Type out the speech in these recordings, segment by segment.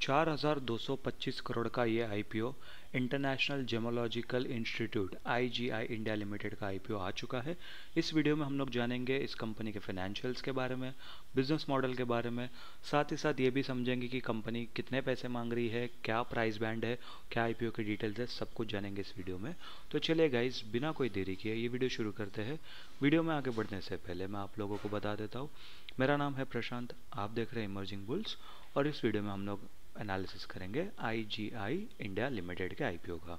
4,225 करोड़ का ये IPO international gemological institute IGI India limited का आईपीओ आ चुका है। इस वीडियो में हम लोग जानेंगे इस कंपनी के फाइनेंशियल्स के बारे में, बिजनेस मॉडल के बारे में, साथ ही साथ ये भी समझेंगे कि कंपनी कितने पैसे मांग रही है, क्या प्राइस बैंड है, क्या आईपीओ की डिटेल्स है, सब कुछ जानेंगे इस वीडियो में। तो चलिए गाइस, बिना कोई देरी किए ये वीडियो शुरू करते हैं। वीडियो में आगे बढ़ने से पहले मैं आप लोगों को बता देता हूँ, मेरा नाम है प्रशांत, आप देख रहे हैं इमर्जिंग बुल्स, और इस वीडियो में हम लोग एनालिसिस करेंगे आईजीआई इंडिया लिमिटेड के आईपीओ का।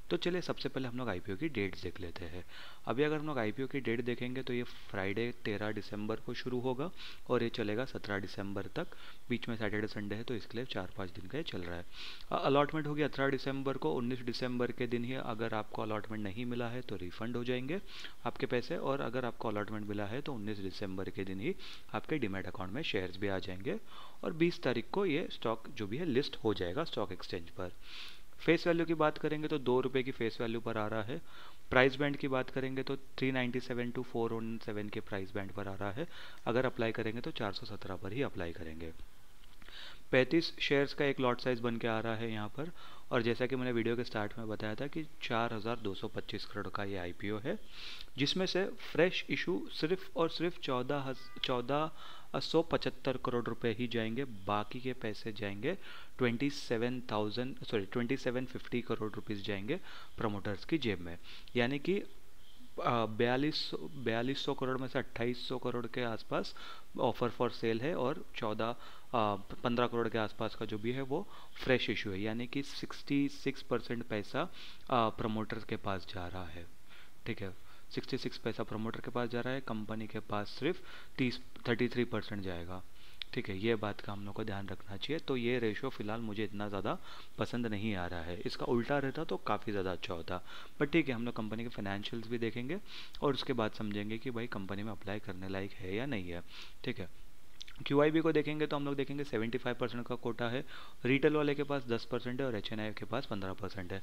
तो चलिए सबसे पहले हम लोग आईपीओ की डेट्स देख लेते हैं। अभी अगर हम लोग आईपीओ की डेट देखेंगे तो ये फ्राइडे 13 दिसंबर को शुरू होगा और ये चलेगा 17 दिसंबर तक। बीच में सैटरडे संडे है तो इसके लिए 4-5 दिन का ये चल रहा है। अलॉटमेंट होगी 18 दिसंबर को। 19 दिसंबर के दिन ही अगर आपको अलॉटमेंट नहीं मिला है तो रिफंड हो जाएंगे आपके पैसे, और अगर आपको अलॉटमेंट मिला है तो 19 दिसंबर के दिन ही आपके डीमैट अकाउंट में शेयर्स भी आ जाएंगे और 20 तारीख को ये स्टॉक जो भी है लिस्ट हो जाएगा स्टॉक एक्सचेंज पर। फेस वैल्यू की बात करेंगे तो 2 रुपये की फेस वैल्यू पर आ रहा है। प्राइस बैंड की बात करेंगे तो 397 टू 417 के प्राइस बैंड पर आ रहा है। अगर अप्लाई करेंगे तो 417 पर ही अप्लाई करेंगे। 35 शेयर्स का एक लॉट साइज बन के आ रहा है यहाँ पर, और जैसा कि मैंने वीडियो के स्टार्ट में बताया था कि 4,225 करोड़ का ये आईपीओ है, जिसमें से फ्रेश इशू सिर्फ और सिर्फ 14,175 करोड़ रुपए ही जाएंगे। बाकी के पैसे जाएंगे 2750 करोड़ जाएंगे प्रमोटर्स की जेब में। यानी कि 4200 करोड़ में से 2800 करोड़ के आसपास ऑफर फॉर सेल है, और 15 करोड़ के आसपास का जो भी है वो फ्रेश इशू है। यानी कि 66% पैसा प्रमोटर के पास जा रहा है। ठीक है, 66 पैसा प्रमोटर के पास जा रहा है, कंपनी के पास सिर्फ 33% जाएगा। ठीक है, ये बात का हम लोग को ध्यान रखना चाहिए। तो ये रेशो फिलहाल मुझे इतना ज़्यादा पसंद नहीं आ रहा है। इसका उल्टा रहता तो काफ़ी ज़्यादा अच्छा होता। बट ठीक है, हम लोग कंपनी के फाइनेंशियल्स भी देखेंगे और उसके बाद समझेंगे कि भाई कंपनी में अप्लाई करने लायक है या नहीं है। ठीक है, क्यूआईबी को देखेंगे तो हम लोग देखेंगे 75% का कोटा है, रिटेल वाले के पास 10% है और एचएनआई के पास 15% है।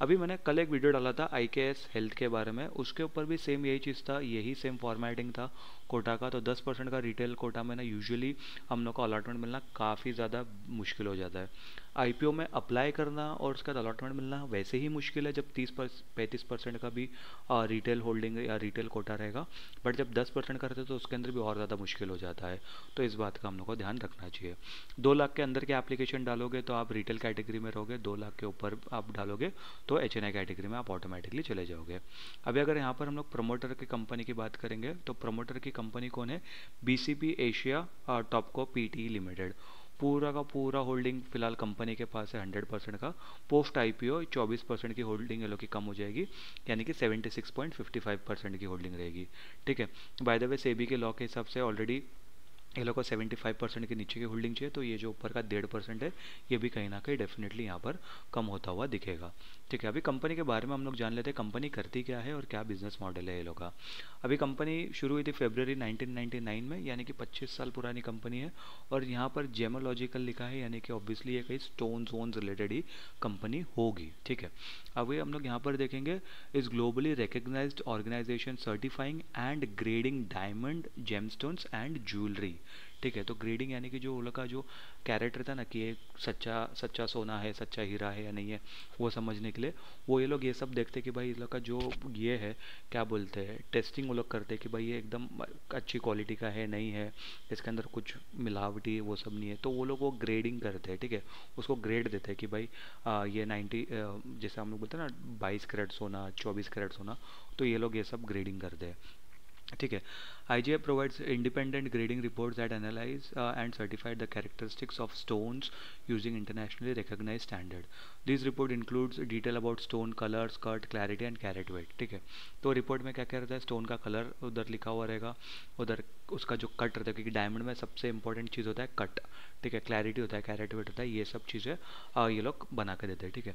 अभी मैंने कल एक वीडियो डाला था आईकेएस हेल्थ के बारे में, उसके ऊपर भी सेम यही चीज़ था, यही सेम फॉर्मेटिंग था कोटा का। तो 10% का रिटेल कोटा में ना यूजुअली हम लोग को अलॉटमेंट मिलना काफ़ी ज़्यादा मुश्किल हो जाता है। आईपीओ में अप्लाई करना और उसका अलॉटमेंट मिलना वैसे ही मुश्किल है जब 35% का भी रिटेल होल्डिंग या रिटेल कोटा रहेगा, बट जब 10% का रहता है तो उसके अंदर भी और ज़्यादा मुश्किल हो जाता है। तो इस बात का हम लोग को ध्यान रखना चाहिए। 2 लाख के अंदर के एप्लीकेशन डालोगे तो आप रिटेल कैटेगरी में रहोगे, 2 लाख के ऊपर आप डालोगे तो एचएनआई कैटेगरी में आप ऑटोमेटिकली चले जाओगे। अभी अगर यहाँ पर हम लोग प्रमोटर की कंपनी की बात करेंगे तो प्रमोटर की कंपनी कौन है? BCP Asia TopCo PT limited. पूरा का पूरा होल्डिंग फिलहाल कंपनी के पास है 100% का। पोस्ट आईपीओ 24% की होल्डिंग ये लोग की कम हो जाएगी, यानी कि 76.55% की होल्डिंग रहेगी। ठीक है, बाय द वे सेबी के लॉ के हिसाब से ऑलरेडी ये लोग को 75% के नीचे की होल्डिंग चाहिए, तो ये जो ऊपर का 1.5% है ये भी कहीं ना कहीं डेफिनेटली यहाँ पर कम होता हुआ दिखेगा। ठीक है, अभी कंपनी के बारे में हम लोग जान लेते हैं, कंपनी करती क्या है और क्या बिजनेस मॉडल है ये लोग का। अभी कंपनी शुरू हुई थी फरवरी 1999 में, यानी कि 25 साल पुरानी कंपनी है, और यहाँ पर जेमोलॉजिकल लिखा है, यानी कि ऑब्वियसली ये कहीं स्टोन वोन्स रिलेटेड ही कंपनी होगी। ठीक है, अभी हम लोग यहाँ पर देखेंगे is globally recognized organization certifying and grading diamond, gemstones and jewellery. ठीक है, तो ग्रेडिंग यानी कि जो वो लोग का जो कैरेक्टर था ना कि ये सच्चा सोना है, सच्चा हीरा है या नहीं है, वो समझने के लिए वो ये लोग ये सब देखते कि भाई इस लोग का जो ये है क्या बोलते हैं, टेस्टिंग वो लोग करते हैं कि भाई ये एकदम अच्छी क्वालिटी का है नहीं है, इसके अंदर कुछ मिलावटी वो सब नहीं है, तो वो लोग वो ग्रेडिंग करते हैं। ठीक है, उसको ग्रेड देते हैं कि भाई ये 90 जैसे हम लोग बोलते हैं ना 22 कैरेट सोना, 24 कैरेट सोना, तो ये लोग ये सब ग्रेडिंग करते हैं। ठीक है, IGI provides independent grading reports that analyze and certify the characteristics of stones using internationally recognized standard. This report includes detail about stone colors, cut, clarity and carat weight. ठीक है, तो रिपोर्ट में क्या क्या रहता है? स्टोन का colour उधर लिखा हुआ रहेगा, उधर उसका जो कट रहता है, क्योंकि डायमंड में सबसे इंपॉर्टेंट चीज़ होता है कट। ठीक है, क्लैरिटी होता है, कैरेट वेट होता है, ये सब चीज़ें ये लोग बना के देते हैं। ठीक है,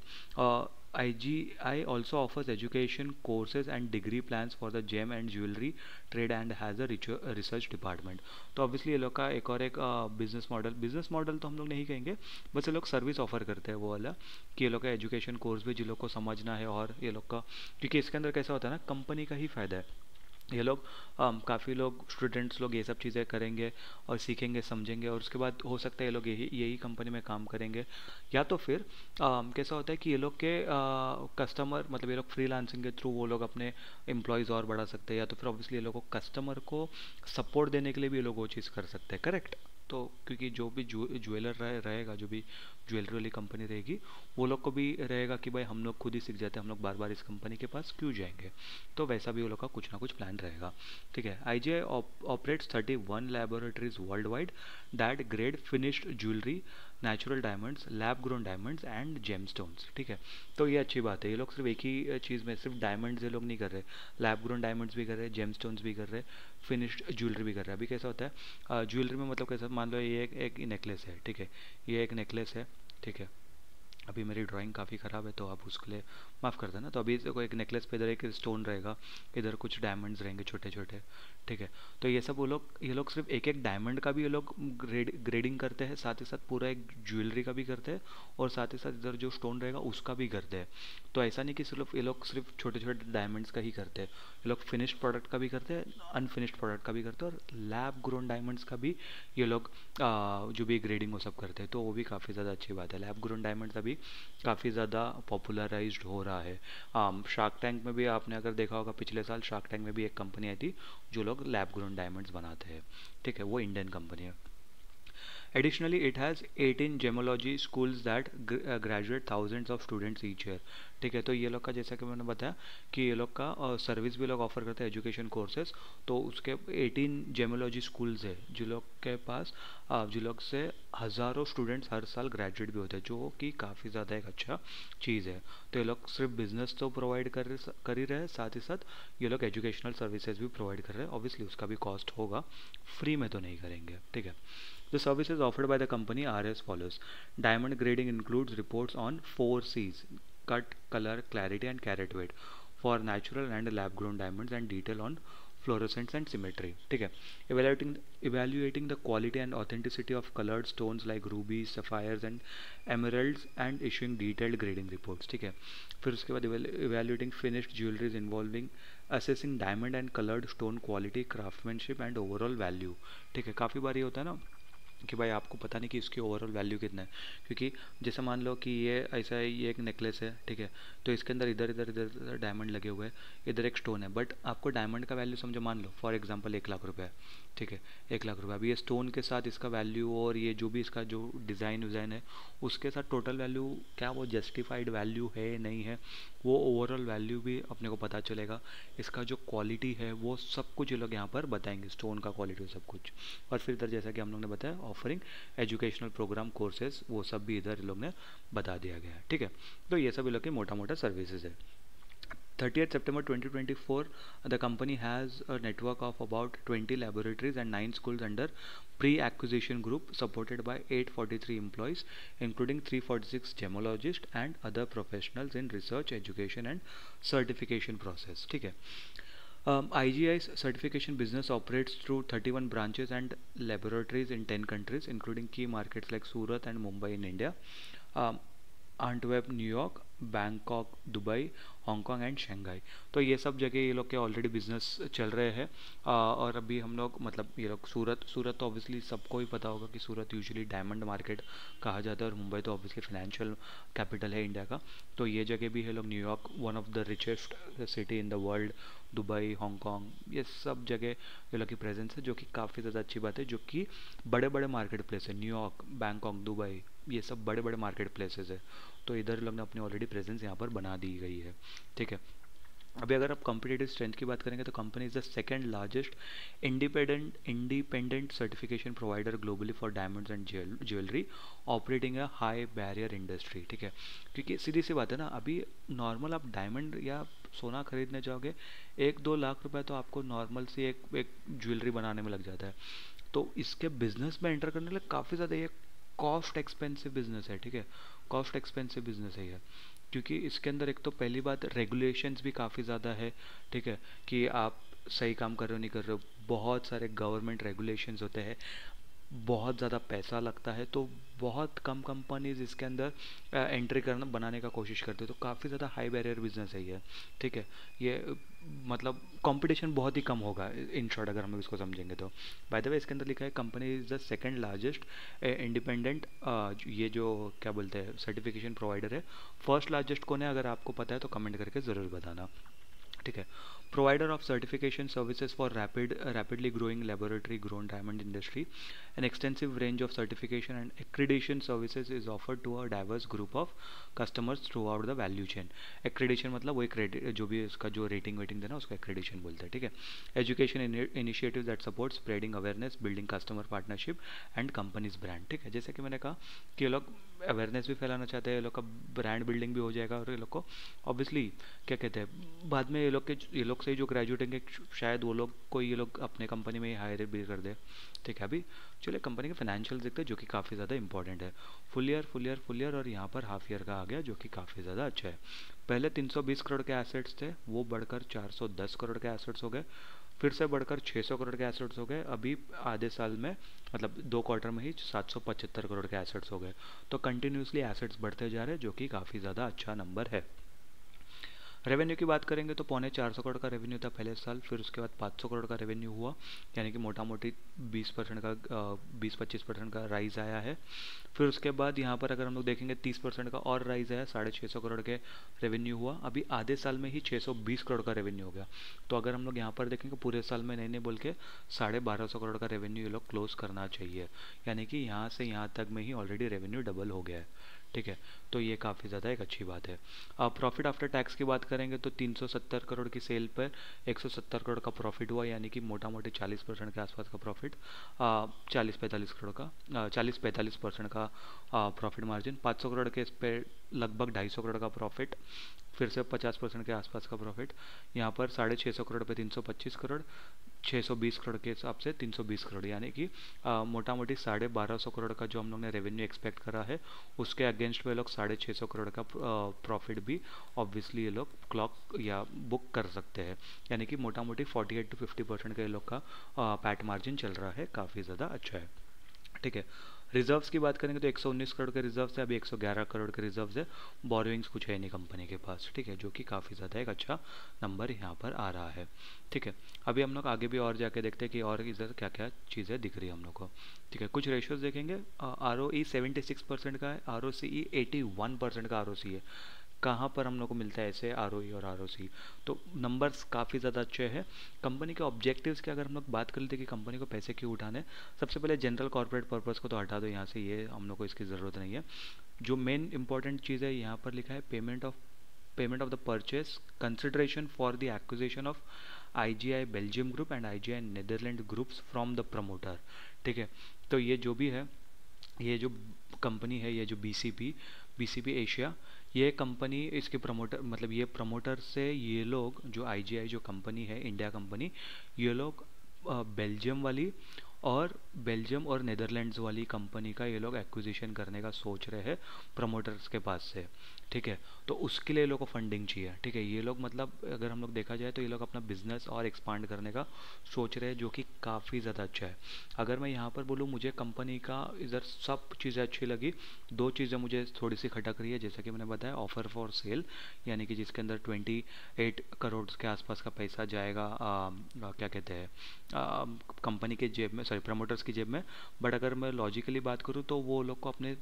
IGI also offers education courses and degree plans for the gem and jewelry trade and has a research department. तो ऑब्वियसली ये लोग का एक और एक बिजनेस मॉडल तो हम लोग नहीं कहेंगे, बस ये लोग सर्विस ऑफर करते हैं वो वाला, कि ये लोग का एजुकेशन कोर्स भी जिन लोग को समझना है, और ये लोग का क्योंकि इसके अंदर कैसा होता है ना, कंपनी का ही फ़ायदा है। ये लोग काफ़ी लोग स्टूडेंट्स लोग ये सब चीज़ें करेंगे और सीखेंगे समझेंगे, और उसके बाद हो सकता है ये लोग यही यही कंपनी में काम करेंगे। या तो फिर कैसा होता है कि ये लोग के कस्टमर, मतलब ये लोग फ्रीलांसिंग के थ्रू वो लोग अपने एम्प्लॉयज़ और बढ़ा सकते हैं, या तो फिर ऑब्वियसली ये लोग को कस्टमर को सपोर्ट देने के लिए भी ये लोग वो चीज़ कर सकते हैं, करेक्ट। तो क्योंकि जो भी ज्वेलर रहेगा, जो भी ज्वेलरी वाली कंपनी रहेगी, वो लोग को भी रहेगा कि भाई हम लोग खुद ही सीख जाते हैं, हम लोग बार बार इस कंपनी के पास क्यों जाएंगे। तो वैसा भी वो लोग का कुछ ना कुछ प्लान रहेगा। ठीक है, IGI operates 31 laboratories world wide that grade finished jewellery, natural diamonds, lab grown diamonds and gemstones. ठीक है, तो ये अच्छी बात है, ये लोग सिर्फ एक ही चीज़ में, सिर्फ डायमंड्स ये लोग नहीं कर रहे, लैब ग्रोन डायमंड्स भी कर रहे हैं, जेमस्टोन्स भी कर रहे हैं, फिनिश्ड ज्वेलरी भी कर रहे हैं। अभी कैसा होता है ज्वेलरी में, मतलब कैसा, मान लो ये एक नेकलेस है, ठीक है, ये एक नेकलेस है, ठीक है। अभी मेरी ड्राइंग काफ़ी ख़राब है तो आप उसके लिए माफ़ कर देना। तो अभी देखो एक नेकलेस पे इधर एक स्टोन रहेगा, इधर कुछ डायमंड्स रहेंगे छोटे छोटे, ठीक है। तो ये सब वो लोग, ये लोग सिर्फ एक एक डायमंड का भी ये लोग ग्रेडिंग करते हैं, साथ ही साथ पूरा एक ज्वेलरी का भी करते हैं, और साथ ही साथ इधर जो स्टोन रहेगा उसका भी करते हैं। तो ऐसा नहीं कि सिर्फ ये लोग सिर्फ छोटे छोटे डायमंड्स का ही करते हैं, ये लोग फिनिश्ड प्रोडक्ट का भी करते हैं, अनफिनिश्ड प्रोडक्ट का भी करते हैं, और लैब ग्रोन डायमंड्स का भी ये लोग जो भी ग्रेडिंग वो सब करते हैं। तो वो भी काफ़ी ज़्यादा अच्छी बात है, लैब ग्रोन डायमंड्स अभी काफ़ी ज़्यादा पॉपुलराइज्ड हो रहा है। शार्क टैंक में भी आपने अगर देखा होगा, पिछले साल शार्क टैंक में भी एक कंपनी आई थी जो लोग लैब ग्रोन डायमंड्स बनाते हैं, ठीक है, वो इंडियन कंपनी है। Additionally, it has 18 gemology schools that graduate thousands of students each year. ठीक है, तो ये लोग का जैसा कि मैंने बताया कि ये लोग का सर्विस भी लोग ऑफर करते हैं, एजुकेशन कोर्सेज। तो उसके 18 जेमोलॉजी स्कूल्स है जो लोग के पास, जो लोग से हज़ारों स्टूडेंट्स हर साल ग्रेजुएट भी होते हैं, जो कि काफ़ी ज़्यादा एक अच्छा चीज़ है। तो ये लोग सिर्फ बिजनेस तो प्रोवाइड कर ही रहे हैं, साथ ही साथ ये लोग एजुकेशनल सर्विसेज भी प्रोवाइड कर रहे हैं। ऑब्वियसली उसका भी कॉस्ट होगा, फ्री में तो नहीं करेंगे, ठीक है। The services offered by the company are as follows. Diamond grading includes reports on 4 C's: cut, color, clarity, and carat weight for natural and lab grown diamonds, and detail on fluorescence and symmetry. ठीक है, evaluating the quality and authenticity of colored stones like rubies, sapphires, and emeralds, and issuing detailed grading reports. ठीक है, फिर उसके बाद evaluating finished jewelries involving assessing diamond and colored stone quality, craftsmanship, and overall value. ठीक है, काफ़ी बार ये होता है ना कि भाई आपको पता नहीं कि इसकी ओवरऑल वैल्यू कितना है, क्योंकि जैसे मान लो कि ये ऐसा है, ये एक नेकलेस है, ठीक है, तो इसके अंदर इधर इधर इधर इधर डायमंड लगे हुए हैं, इधर एक स्टोन है, बट आपको डायमंड का वैल्यू समझो, मान लो फॉर एग्जांपल 1 लाख रुपए है, ठीक है, 1 लाख रुपए। अभी ये स्टोन के साथ इसका वैल्यू, और ये जो भी इसका जो डिज़ाइन है उसके साथ टोटल वैल्यू, क्या वो जस्टिफाइड वैल्यू है नहीं है, वो ओवरऑल वैल्यू भी अपने को पता चलेगा। इसका जो क्वालिटी है वो सब कुछ ये लोग यहाँ पर बताएंगे, स्टोन का क्वालिटी सब कुछ। और फिर इधर जैसा कि हम लोग ने बताया, ऑफरिंग एजुकेशनल प्रोग्राम कोर्सेज, वो सब भी इधर लोग ने बता दिया गया है, ठीक है। तो ये सब लोग के मोटा मोटा सर्विसेज है। 30th September 2024, the company has a network of about 20 laboratories and 9 schools under pre-acquisition group, supported by 843 employees, including 346 gemologists and other professionals in research, education, and certification process. ठीक है, IGI's certification business operates through 31 branches and laboratories in 10 countries, including key markets like Surat and Mumbai in India, um, Antwerp, New York, Bangkok, Dubai, Hong Kong and Shanghai. तो ये सब जगह ये लोग के already business चल रहे हैं। और अभी हम लोग, मतलब ये लोग सूरत तो ऑब्वियसली सबको ही पता होगा कि सूरत यूजुअली डायमंड मार्केट कहा जाता है, और मुंबई तो ऑब्वियसली फाइनेंशियल कैपिटल है इंडिया का। तो ये जगह भी है लोग, New York one of the richest city in the world, Dubai, Hong Kong, ये सब जगह ये लोग की प्रेजेंस है, जो कि काफ़ी ज़्यादा अच्छी बात है, जो कि बड़े बड़े मार्केट प्लेस है। न्यूयॉर्क, बैंकॉक, दुबई, ये सब बड़े बड़े मार्केट प्लेसेस है। तो इधर लोग ने अपनी ऑलरेडी प्रेजेंस यहाँ पर बना दी गई है, ठीक है। अभी अगर आप कॉम्पिटेटिव स्ट्रेंथ की बात करेंगे तो company is the second largest independent certification provider globally for diamonds and jewellery, operating a high barrier industry, ठीक है। क्योंकि सीधी सी बात है ना, अभी नॉर्मल आप डायमंड या सोना खरीदने जाओगे, 1-2 लाख रुपए तो आपको नॉर्मल सी एक ज्वेलरी बनाने में लग जाता है। तो इसके बिजनेस में एंटर करने के लिए काफ़ी ज़्यादा ये कॉस्ट एक्सपेंसिव बिजनेस है, ठीक है, कॉस्ट एक्सपेंसिव बिजनेस है ये। क्योंकि इसके अंदर एक तो पहली बात, रेगुलेशंस भी काफ़ी ज़्यादा है, ठीक है, कि आप सही काम कर रहे हो नहीं कर रहे हो, बहुत सारे गवर्नमेंट रेगुलेशंस होते हैं, बहुत ज़्यादा पैसा लगता है, तो बहुत कम कंपनीज इसके अंदर एंट्री करना बनाने का कोशिश करते हैं। तो काफ़ी ज़्यादा हाई बैरियर बिजनेस है ये, ठीक है। ये मतलब कंपटीशन बहुत ही कम होगा इन शॉर्ट, अगर हम लोग इसको समझेंगे तो। बाय द वे इसके अंदर लिखा है company is the second largest independent, ये जो क्या बोलते हैं सर्टिफिकेशन प्रोवाइडर है। फर्स्ट लार्जेस्ट कौन है, अगर आपको पता है तो कमेंट करके ज़रूर बताना। ठीक है। Provider of certification services for rapidly growing laboratory grown diamond industry, an extensive range of certification and accreditation services is offered to a diverse group of customers throughout the value chain. Accreditation मतलब वो credit जो भी उसका जो rating waiting देना उसका एक्रीडिशन बोलते हैं। ठीक है। Education initiative that support spreading awareness, building customer partnership and companies brand. ठीक है। जैसे कि मैंने कहा कि ये लोग अवेयरनेस भी फैलाना चाहते हैं, ये लोग का ब्रांड बिल्डिंग भी हो जाएगा, और ये लोग को ऑब्वियसली क्या कहते हैं बाद में ये लोग से जो ग्रेजुएट होंगे शायद वो लोग को ये लोग अपने कंपनी में ही हायर भी कर दे। ठीक है। अभी चलिए कंपनी के फाइनेंशियल देखते हैं जो कि काफ़ी ज़्यादा इंपॉर्टेंट है। फुल ईयर और यहाँ पर हाफ ईयर का आ गया जो कि काफ़ी ज़्यादा अच्छा है। पहले 320 करोड़ के एसेट्स थे, वो बढ़कर 410 करोड़ के एसेट्स हो गए, फिर से बढ़कर 600 करोड़ के एसेट्स हो गए, अभी आधे साल में मतलब 2 क्वार्टर में ही 775 करोड़ के एसेट्स हो गए। तो कंटिन्यूसली एसेट्स बढ़ते जा रहे हैं जो कि काफ़ी ज़्यादा अच्छा नंबर है। रेवेन्यू की बात करेंगे तो 425 करोड़ का रेवेन्यू था पहले साल, फिर उसके बाद 500 करोड़ का रेवेन्यू हुआ, यानी कि मोटा मोटी 20% का 20-25% का राइज आया है। फिर उसके बाद यहाँ पर अगर हम लोग देखेंगे 30% का और राइज आया, 650 करोड़ के रेवेन्यू हुआ, अभी आधे साल में ही 620 करोड़ का रेवेन्यू हो गया। तो अगर हम लोग यहाँ पर देखेंगे पूरे साल में नहीं बोल के 1250 करोड़ का रेवेन्यू ये लोग क्लोज करना चाहिए, यानी कि यहाँ से यहाँ तक में ही ऑलरेडी रेवेन्यू डबल हो गया है। ठीक है। तो ये काफ़ी ज़्यादा एक अच्छी बात है। अब प्रॉफिट आफ्टर टैक्स की बात करेंगे तो 370 करोड़ की सेल पर 170 करोड़ का प्रॉफिट हुआ, यानी कि मोटा मोटी 40% के आसपास का प्रॉफिट, 40-45 करोड़ का 40-45% का प्रॉफिट मार्जिन, 500 करोड़ के इस पर लगभग 250 करोड़ का प्रॉफिट, फिर से 50% के आसपास का प्रॉफिट। यहाँ पर 650 करोड़ पे 325 करोड़, 620 करोड़ के हिसाब से 320 करोड़, यानी कि मोटा मोटी 1250 करोड़ का जो हम लोग ने रेवेन्यू एक्सपेक्ट करा है उसके अगेंस्ट में लोग 650 करोड़ का प्रॉफिट भी ऑब्वियसली ये लोग क्लॉक या बुक कर सकते हैं, यानी कि मोटा मोटी 48-50% का ये लोग का पैट मार्जिन चल रहा है, काफ़ी ज़्यादा अच्छा है। ठीक है। रिजर्व्स की बात करेंगे तो 119 करोड़ के रिजर्व्स है, अभी 111 करोड़ के रिजर्व्स है, बोरोइंग्स कुछ है नहीं कंपनी के पास। ठीक है। जो कि काफ़ी ज़्यादा एक अच्छा नंबर यहाँ पर आ रहा है। ठीक है। अभी हम लोग आगे भी और जाके देखते हैं कि और इधर क्या क्या चीज़ें दिख रही है हम लोग को। ठीक है। कुछ रेशियोज देखेंगे। ROE 76% का है, ROCE 81% का ROC है। कहाँ पर हम लोग को मिलता है ऐसे ROE और ROC, तो नंबर्स काफ़ी ज़्यादा अच्छे हैं। कंपनी के ऑब्जेक्टिव्स की अगर हम लोग बात कर लेते हैं कि कंपनी को पैसे क्यों उठाने, सबसे पहले जनरल कॉर्पोरेट पर्पस को तो हटा दो यहाँ से, ये हम लोग को इसकी ज़रूरत नहीं है। जो मेन इंपॉर्टेंट चीज़ है यहाँ पर लिखा है payment of the purchase consideration for the acquisition of IGI Belgium group and IGI Netherland groups from the promoter. ठीक है। तो ये जो भी है, ये जो कंपनी है, ये जो BCP एशिया, ये कंपनी इसके प्रमोटर मतलब ये प्रमोटर से ये लोग जो IGI जो कंपनी है इंडिया कंपनी, ये लोग बेल्जियम और नीदरलैंड्स वाली कंपनी का ये लोग एक्विजिशन करने का सोच रहे हैं प्रमोटर्स के पास से। ठीक है। तो उसके लिए लोग को फंडिंग चाहिए। ठीक है। ये लोग मतलब अगर हम लोग देखा जाए तो ये लोग अपना बिजनेस और एक्सपांड करने का सोच रहे हैं, जो कि काफ़ी ज़्यादा अच्छा है। अगर मैं यहाँ पर बोलूँ मुझे कंपनी का इधर सब चीज़ें अच्छी लगी, दो चीज़ें मुझे थोड़ी सी खटक रही है, जैसा कि मैंने बताया ऑफर फॉर सेल, यानी कि जिसके अंदर 28 करोड़ के आसपास का पैसा जाएगा क्या कहते हैं कंपनी के जेब में, सॉरी प्रमोटर्स की जेब में। बट अगर मैं लॉजिकली बात करूँ तो वो लोग को अपने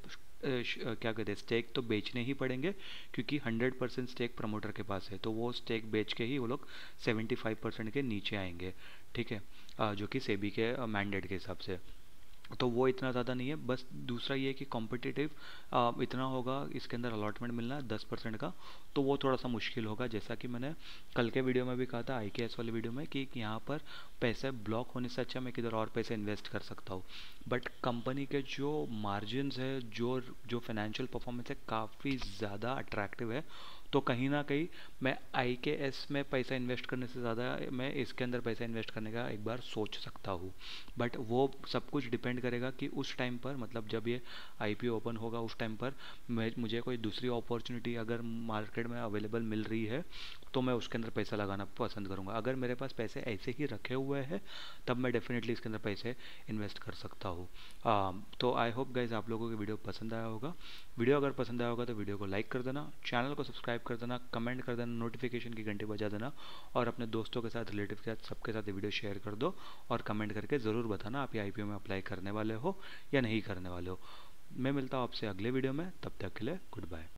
क्या कहते हैं स्टेक तो बेचने ही पड़ेंगे, क्योंकि 100% स्टेक प्रमोटर के पास है, तो वो स्टेक बेच के ही वो लोग 75% के नीचे आएंगे। ठीक है। जो कि सेबी के मैंडेट के हिसाब से, तो वो इतना ज़्यादा नहीं है। बस दूसरा ये है कि कॉम्पिटिटिव इतना होगा, इसके अंदर अलॉटमेंट मिलना 10% का, तो वो थोड़ा सा मुश्किल होगा। जैसा कि मैंने कल के वीडियो में भी कहा था, IKS वाले वीडियो में, कि यहाँ पर पैसे ब्लॉक होने से अच्छा मैं किधर और पैसे इन्वेस्ट कर सकता हूँ। बट कंपनी के जो मार्जिन्स है, जो फाइनेंशियल परफॉर्मेंस है, काफ़ी ज़्यादा अट्रैक्टिव है। तो कहीं ना कहीं मैं IKS में पैसा इन्वेस्ट करने से ज़्यादा मैं इसके अंदर पैसा इन्वेस्ट करने का एक बार सोच सकता हूँ। बट वो सब कुछ डिपेंड करेगा कि उस टाइम पर, मतलब जब ये IPO ओपन होगा उस टाइम पर मुझे कोई दूसरी अपॉर्चुनिटी अगर मार्केट में अवेलेबल मिल रही है तो मैं उसके अंदर पैसा लगाना पसंद करूँगा। अगर मेरे पास पैसे ऐसे ही रखे हुए हैं तब मैं डेफिनेटली इसके अंदर पैसे इन्वेस्ट कर सकता हूँ। तो आई होप गाइज आप लोगों को वीडियो पसंद आया होगा। वीडियो अगर पसंद आया होगा तो वीडियो को लाइक कर देना, चैनल को सब्सक्राइब कर देना, कमेंट कर देना, नोटिफिकेशन की घंटी बजा देना और अपने दोस्तों के साथ, रिलेटिव के साथ, सबके साथ वीडियो शेयर कर दो और कमेंट करके ज़रूर बताना आप ये आईपीओ में अप्लाई करने वाले हो या नहीं करने वाले हो। मैं मिलता हूँ आपसे अगले वीडियो में, तब तक के लिए गुड बाय।